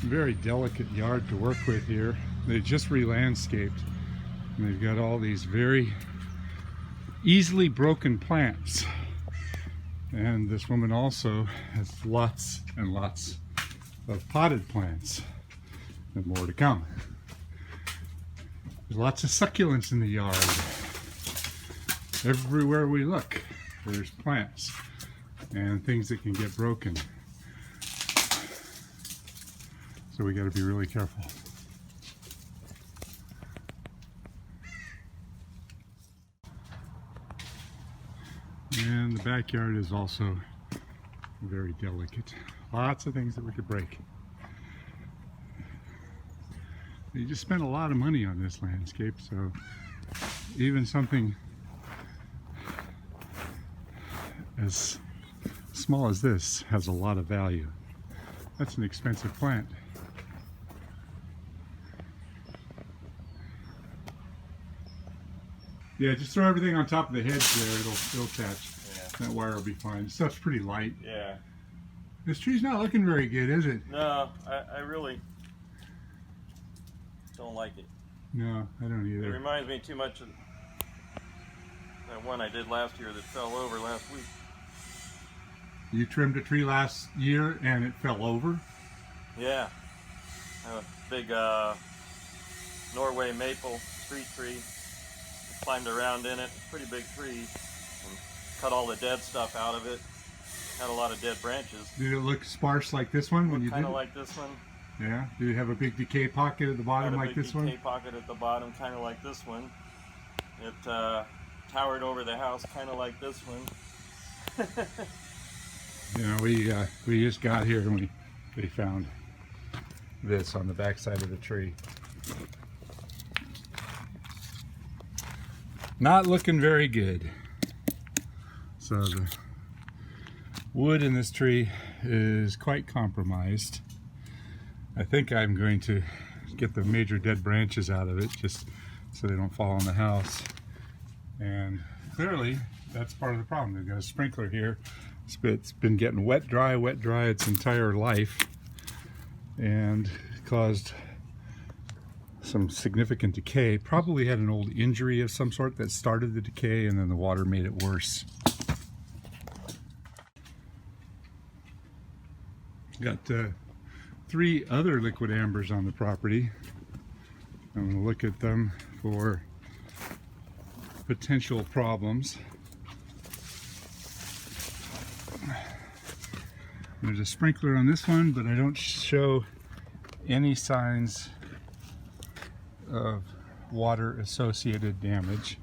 Very delicate yard to work with here. They just re-landscaped, and they've got all these very easily broken plants. And this woman also has lots and lots of potted plants, and more to come. There's lots of succulents in the yard. Everywhere we look, there's plants and things that can get broken. So we got to be really careful. And the backyard is also very delicate. Lots of things that we could break. You just spent a lot of money on this landscape, so even something as small as this has a lot of value. That's an expensive plant. Yeah, just throw everything on top of the hedge there. It'll catch. Yeah. That wire will be fine. This stuff's pretty light. Yeah. This tree's not looking very good, is it? No, I really don't like it. No, I don't either. It reminds me too much of that one I did last year that fell over last week. You trimmed a tree last year and it fell over? Yeah. A big Norway maple street tree. Climbed around in it, pretty big tree, and cut all the dead stuff out of it. Had a lot of dead branches. Did it look sparse like this one when you did it? Kind of like this one. Yeah. Did it have a big decay pocket at the bottom like this one? Decay pocket at the bottom, kind of like this one. It towered over the house, kind of like this one. You know, we just got here and we found this on the back side of the tree. Not looking very good. So the wood in this tree is quite compromised. I think I'm going to get the major dead branches out of it just so they don't fall on the house. And clearly that's part of the problem. They've got a sprinkler here. It's been getting wet dry its entire life, and caused some significant decay. Probably had an old injury of some sort that started the decay, and then the water made it worse. Got 3 other liquidambars on the property. I'm going to look at them for potential problems. There's a sprinkler on this one, but I don't show any signs of water associated damage.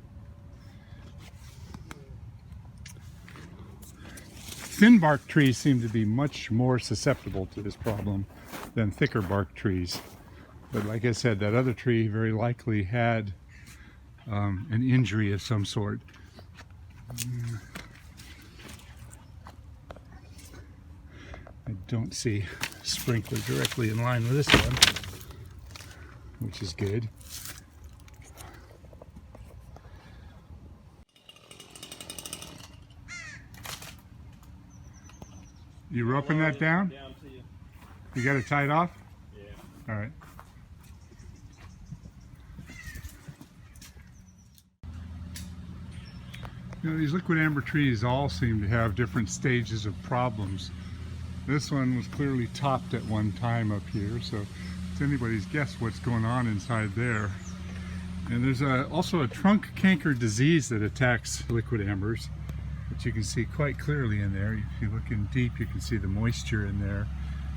Thin bark trees seem to be much more susceptible to this problem than thicker bark trees. But like I said, that other tree very likely had an injury of some sort. I don't see a sprinkler directly in line with this one, which is good. You roping that down? Down to you. You got it tied off? Yeah. All right. You know, these liquidambar trees all seem to have different stages of problems. This one was clearly topped at one time up here, so it's anybody's guess what's going on inside there. And there's also a trunk canker disease that attacks liquidambars, which you can see quite clearly in there. If you look in deep, you can see the moisture in there,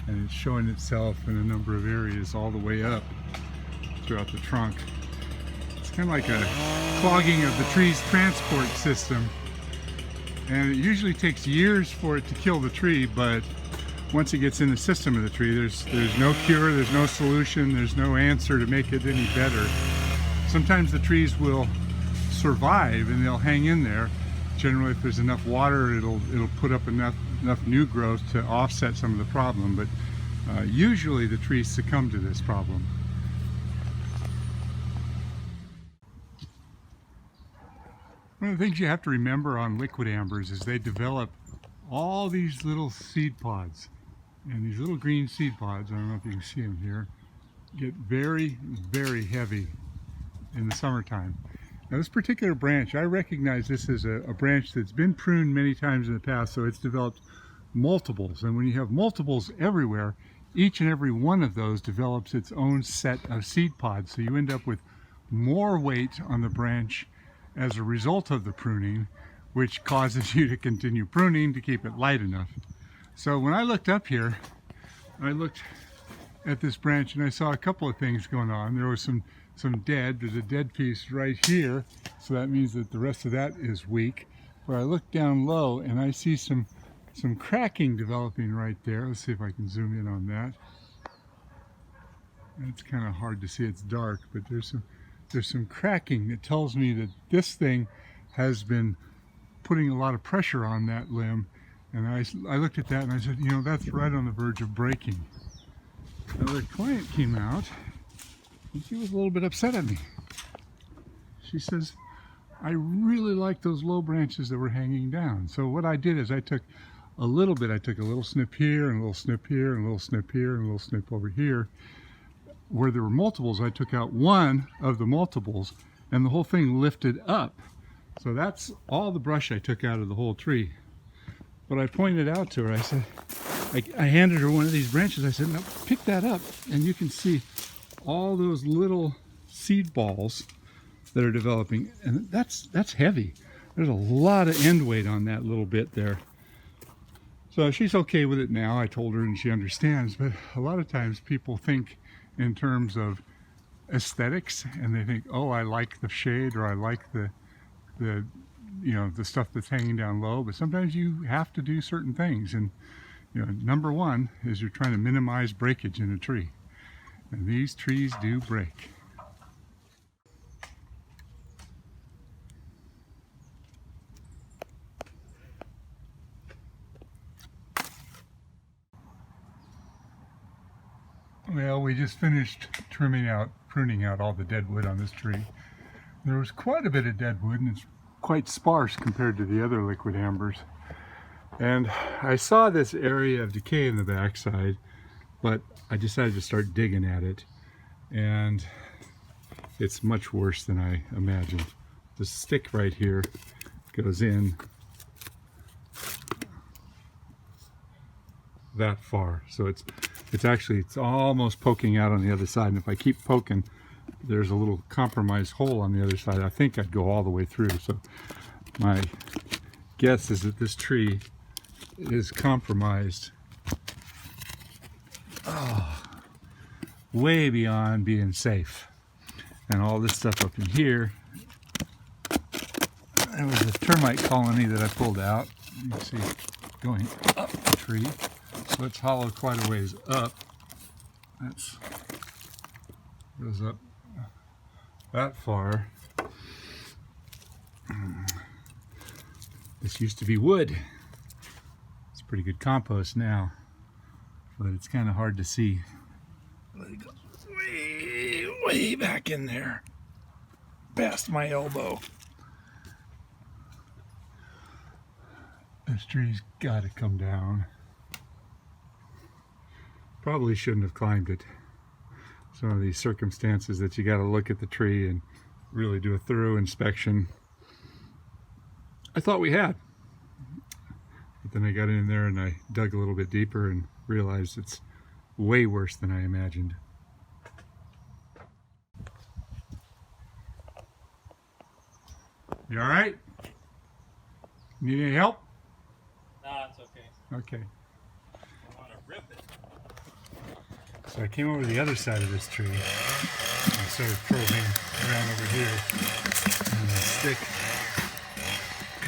and it's showing itself in a number of areas all the way up throughout the trunk. It's kind of like a clogging of the tree's transport system, and it usually takes years for it to kill the tree, but once it gets in the system of the tree, there's no cure, there's no solution, there's no answer to make it any better. Sometimes the trees will survive and they'll hang in there. Generally, if there's enough water, it'll put up enough new growth to offset some of the problem, but usually the trees succumb to this problem. One of the things you have to remember on liquidambars is they develop all these little seed pods. And these little green seed pods, I don't know if you can see them here, get very, very heavy in the summertime. Now this particular branch, I recognize this as a branch that's been pruned many times in the past, so it's developed multiples. And when you have multiples everywhere, each and every one of those develops its own set of seed pods. So you end up with more weight on the branch as a result of the pruning, which causes you to continue pruning to keep it light enough. So when I looked up here, I looked at this branch and I saw a couple of things going on. There was some there's a dead piece right here, so that means that the rest of that is weak. But I look down low and I see some cracking developing right there. Let's see if I can zoom in on that. It's kind of hard to see, it's dark, but there's some cracking that tells me that this thing has been putting a lot of pressure on that limb. And I looked at that and I said, you know, that's right on the verge of breaking. Now the client came out and she was a little bit upset at me. She says, I really like those low branches that were hanging down. So what I did is I took a little snip here and a little snip here and a little snip here and a little snip over here. Where there were multiples, I took out one of the multiples and the whole thing lifted up. So that's all the brush I took out of the whole tree. But I pointed out to her, I said, I handed her one of these branches. I said, now pick that up and you can see all those little seed balls that are developing. And that's heavy. There's a lot of end weight on that little bit there. So she's okay with it now, I told her, and she understands. But a lot of times people think in terms of aesthetics and they think, oh, I like the shade or I like the you know, the stuff that's hanging down low. But sometimes you have to do certain things. And you know, number one is you're trying to minimize breakage in a tree. And these trees do break. Well, we just finished pruning out all the dead wood on this tree. There was quite a bit of dead wood, and it's quite sparse compared to the other liquidambars. And I saw this area of decay in the backside, but I decided to start digging at it, and it's much worse than I imagined. The stick right here goes in that far, so it's almost poking out on the other side, and if I keep poking, there's a little compromised hole on the other side. I think I'd go all the way through. So my guess is that this tree is compromised way beyond being safe. And all this stuff up in here, there was a termite colony that I pulled out. You can see it going up the tree. So it's hollowed quite a ways up. Goes up that far. This used to be wood. It's pretty good compost now, but it's kind of hard to see. It goes way, way back in there, past my elbow. This tree's got to come down. Probably shouldn't have climbed it. Some of these circumstances that you got to look at the tree and really do a thorough inspection. I thought we had, but then I got in there and I dug a little bit deeper and realized it's way worse than I imagined. You all right? Need any help? Nah, it's okay. Okay. I want to rip it. So I came over to the other side of this tree and started probing around over here, and the stick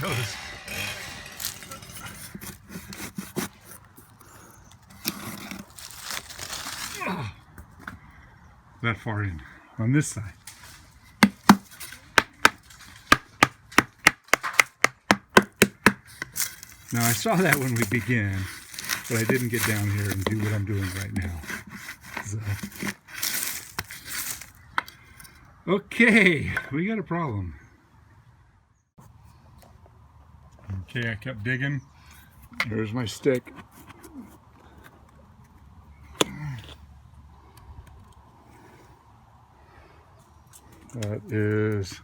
goes that far in on this side. Now I saw that when we began, but I didn't get down here and do what I'm doing right now. So. Okay, we got a problem. Okay, I kept digging. There's my stick. That is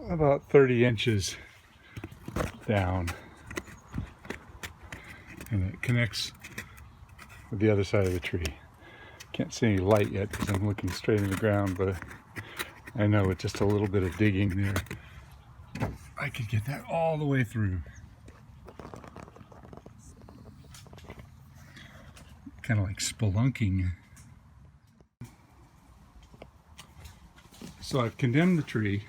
about 30 inches down. And it connects with the other side of the tree. Can't see any light yet because I'm looking straight in the ground, but I know with just a little bit of digging there, I could get that all the way through. Kind of like spelunking. So I've condemned the tree,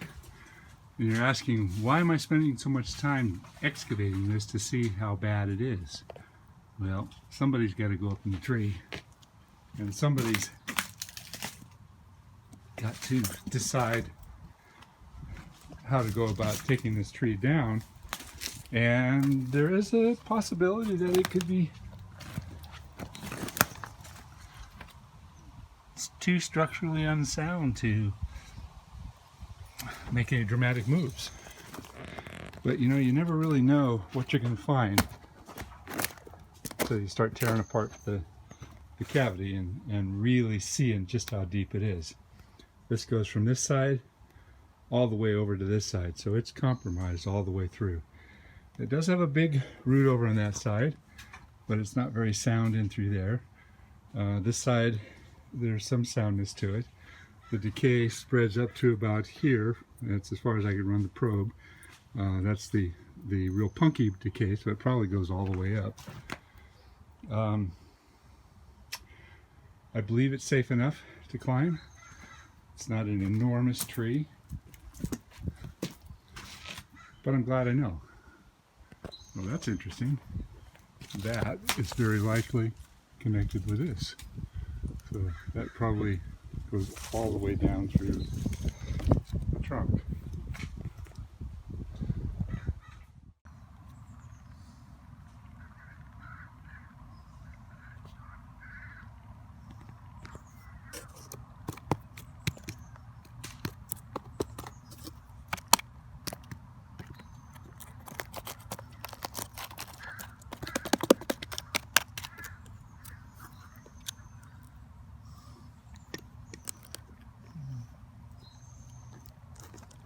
and you're asking, why am I spending so much time excavating this to see how bad it is? Well, somebody's got to go up in the tree, and somebody's got to decide how to go about taking this tree down. And there is a possibility that it could be too structurally unsound to make any dramatic moves. But you know, you never really know what you're going to find until you start tearing apart the cavity and really seeing just how deep it is. This goes from this side all the way over to this side, so it's compromised all the way through. It does have a big root over on that side, but it's not very sound in through there. This side, there's some soundness to it. The decay spreads up to about here. That's as far as I can run the probe. That's the real punky decay, so it probably goes all the way up. I believe it's safe enough to climb. It's not an enormous tree, but I'm glad I know. Well, that's interesting. That is very likely connected with this. So that probably goes all the way down through the trunk.